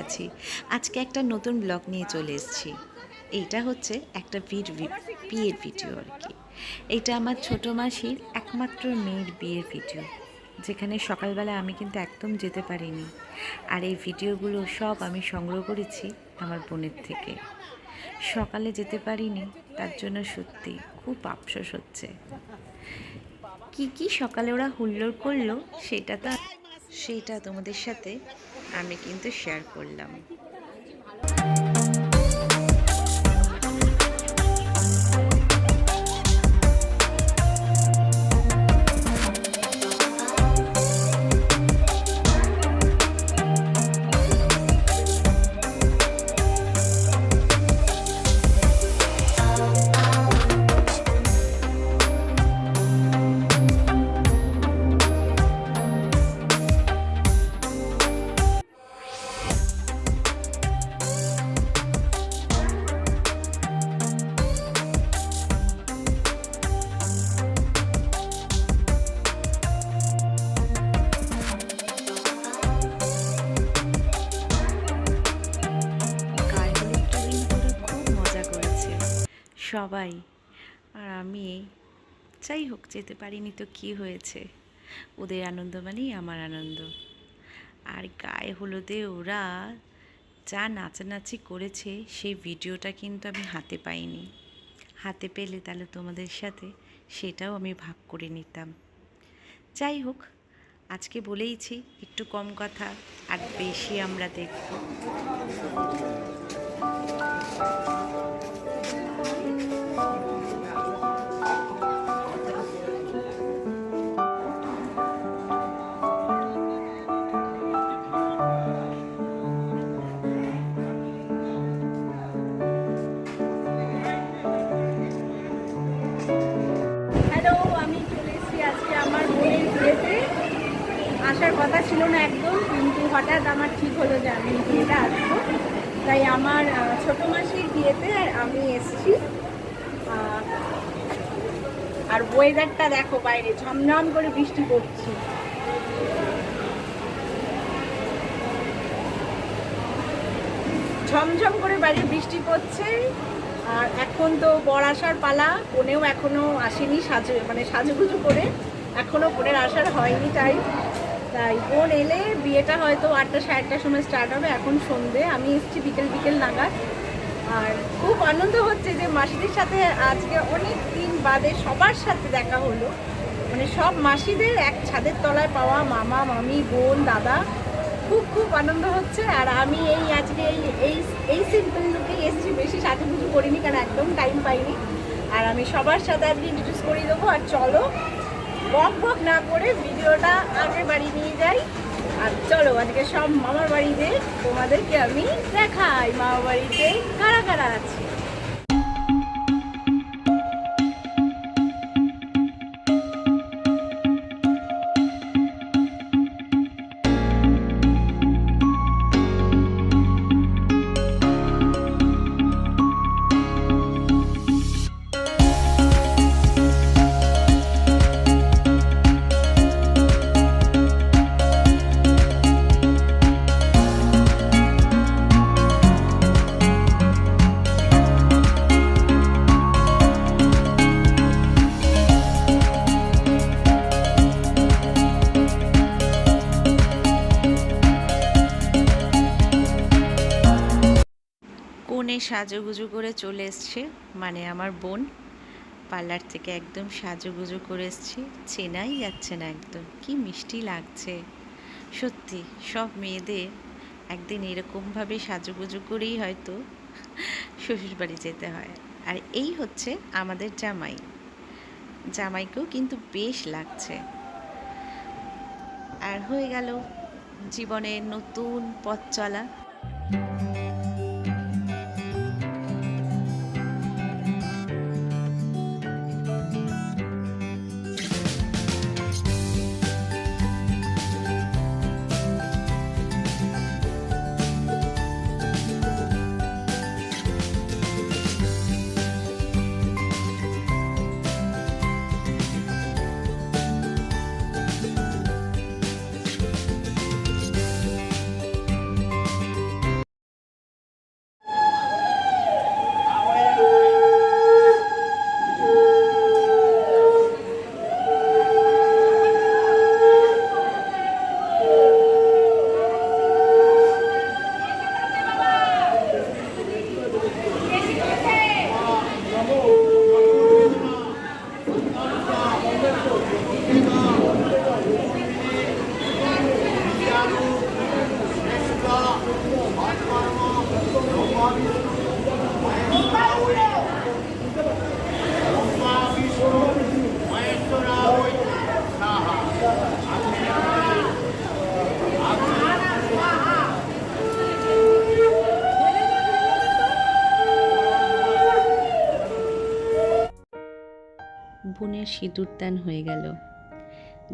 আছি। আজকে একটা নতুন ব্লগ নিয়ে চলে এসেছি। এইটা হচ্ছে একটা বিয়ের ভিডিও আর কি। এইটা আমার ছোটো মাসির একমাত্র মেয়ের বিয়ের ভিডিও, যেখানে সকালবেলা আমি কিন্তু একদম যেতে পারিনি। আর এই ভিডিওগুলো সব আমি সংগ্রহ করেছি আমার বোনের থেকে। সকালে যেতে পারিনি, তার জন্য সত্যি খুব আফসোস হচ্ছে। কি সকালে ওরা হুল্লোড় করলো সেটা তোমাদের সাথে আমি কিন্তু শেয়ার করলাম। সবাই, আর আমি যাই হোক যেতে পারিনি তো কি হয়েছে, ওদের আনন্দ মানেই আমার আনন্দ। আর গায়ে হলুদে ওরা যা নাচানাচি করেছে সেই ভিডিওটা কিন্তু আমি হাতে পাইনি। হাতে পেলে তাহলে তোমাদের সাথে সেটাও আমি ভাগ করে নিতাম। যাই হোক, আজকে বলেইছি একটু কম কথা আর বেশি আমরা দেখব। আসার কথা ছিল না একদম, কিন্তু হঠাৎ আমার ঠিক হলো যে আমি বিয়েটা আসবো, তাই আমার ছোটো মাসির বিয়েতে আমি এসেছি। আর ওয়েদারটা দেখো, বাইরে ঝমঝম করে বৃষ্টি পড়ছে। ঝমঝম করে বাইরে বৃষ্টি পড়ছে। আর এখন তো বর আসার পালা, বোনেও এখনও আসেনি সাজুগুজু করে, এখনও বোনের আসার হয়নি। তাই বোন এলে বিয়েটা হয়তো 8টা 8:30টার সময় স্টার্ট হবে। এখন সন্ধে, আমি এসেছি বিকেল নাগাদ। আর খুব আনন্দ হচ্ছে যে মাসিদের সাথে আজকে অনেক দিন বাদে সবার সাথে দেখা হলো, সব মাসিদের এক ছাদের তলায় পাওয়া, মামা মামি বোন দাদা, খুব আনন্দ হচ্ছে। আর আমি আজকে এই সিম্পল লুকেই এসেছি, বেশি সাজুগুজু করিনি কারণ একদম টাইম পাইনি। আর আমি সবার সাথে আজকে ইন্ট্রোডিউস করিয়ে দেবো। আর চলো বক না করে ভিডিওটা আগে বাড়ি নিয়ে যাই। আর চলো আজকে সব মামার বাড়িতে তোমাদেরকে আমি দেখাই মামার বাড়িতে কারা কারা আছে। কনে সাজুগুজু করে চলে এসছে, মানে আমার বোন পার্লার থেকে একদম সাজুগুজু করে এসছে, চেনাই যাচ্ছে না একদম। কি মিষ্টি লাগছে সত্যি। সব মেয়েদের একদিন এরকমভাবে সাজুগুজু করেই হয়তো শ্বশুরবাড়ি যেতে হয়। আর এই হচ্ছে আমাদের জামাইকেও কিন্তু বেশ লাগছে। আর হয়ে গেল জীবনের নতুন পথ চলা। সিঁদুরদান হয়ে গেল।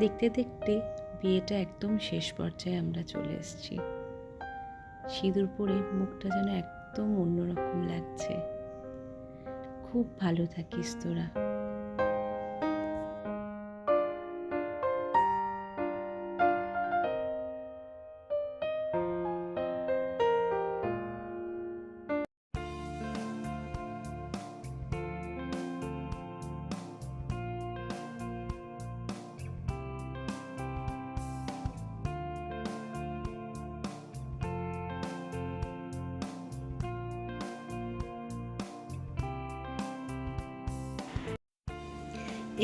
দেখতে দেখতে বিয়েটা একদম শেষ পর্যায়ে আমরা চলে এসেছি। সিঁদুর পরে মুখটা যেন একদম অন্যরকম লাগছে। খুব ভালো থাকিস তোরা।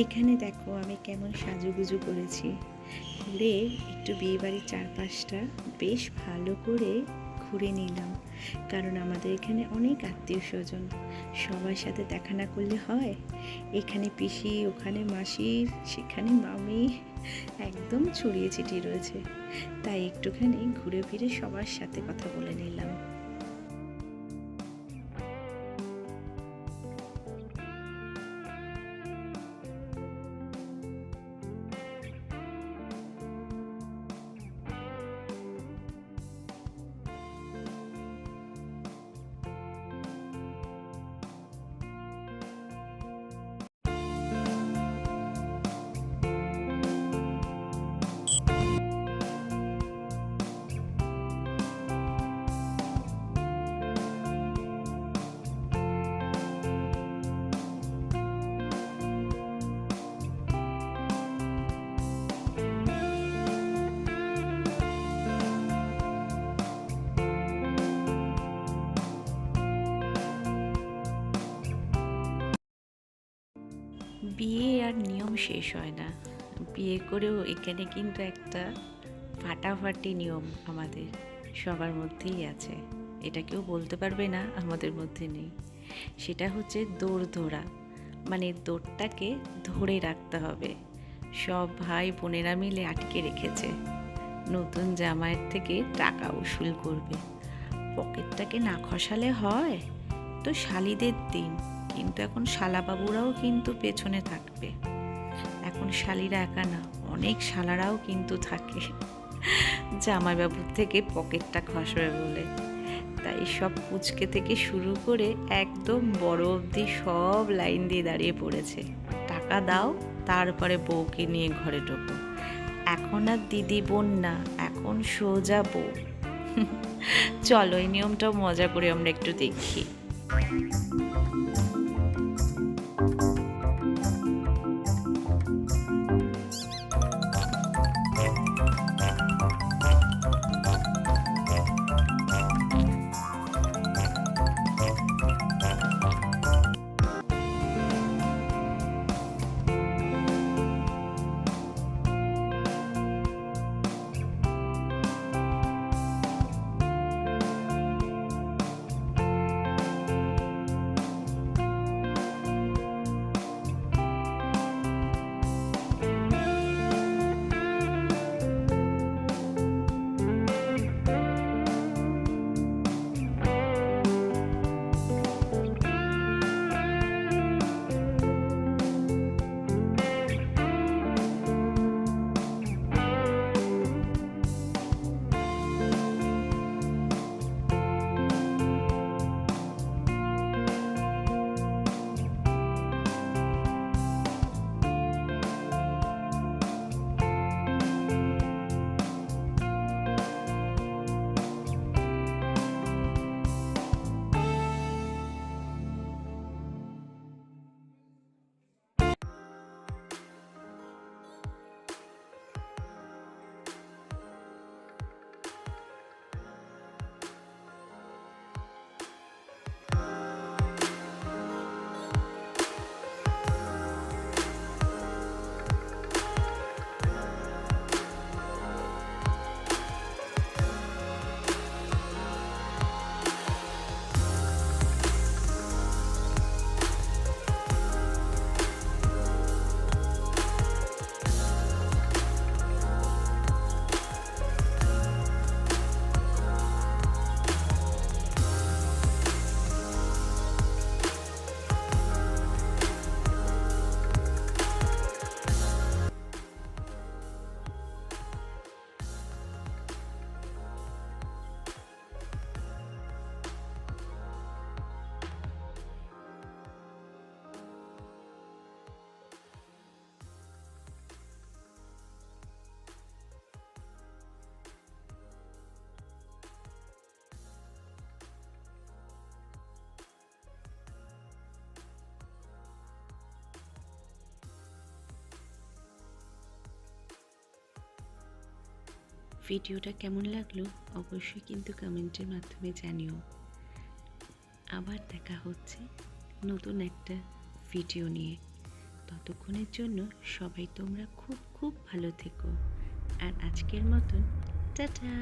এখানে দেখো আমি কেমন সাজুগুজু করেছি। ঘুরে একটু বিয়েবাড়ির চারপাশটা বেশ ভালো করে ঘুরে নিলাম, কারণ আমাদের এখানে অনেক আত্মীয় স্বজন, সবার সাথে দেখা না করলে হয়। এখানে পিসি, ওখানে মাসি, সেখানে মামি, একদম ছড়িয়ে ছিটিয়ে রয়েছে। তাই একটুখানি ঘুরে ফিরে সবার সাথে কথা বলে নিলাম। বিয়ে আর নিয়ম শেষ হয় না। বিয়ে করেও এখানে কিন্তু একটা ফাটাফাটি নিয়ম আমাদের সবার মধ্যেই আছে। এটা কেউ বলতে পারবে না আমাদের মধ্যে নেই। সেটা হচ্ছে দৌড় ধরা, মানে দৌড়টাকে ধরে রাখতে হবে। সব ভাই বোনেরা মিলে আটকে রেখেছে। নতুন জামাইয়ের থেকে টাকা উসুল করবে। পকেটটাকে না খসালে হয় তো শালিদের দিন, কিন্তু এখন শালাবাবুরাও কিন্তু পেছনে থাকবে। এখন শালিরা একা না, অনেক শালারাও কিন্তু থাকে জামাইবাবুর থেকে পকেটটা খসবে বলে। তাই সব পুচকে থেকে শুরু করে একদম বড় অবধি সব লাইন দিয়ে দাঁড়িয়ে পড়েছে। টাকা দাও, তারপরে বউকে নিয়ে ঘরে ঢোকো। এখন আর দিদি বোন না, এখন সোজা বউ। চলো এই নিয়মটাও মজা করে আমরা একটু দেখি। ভিডিওটা কেমন লাগলো অবশ্যই কিন্তু কমেন্টের মাধ্যমে জানিও। আবার দেখা হচ্ছে নতুন একটা ভিডিও নিয়ে। ততক্ষণের জন্য সবাই তোমরা খুব খুব ভালো থেকো। আর আজকের মতন টাটা।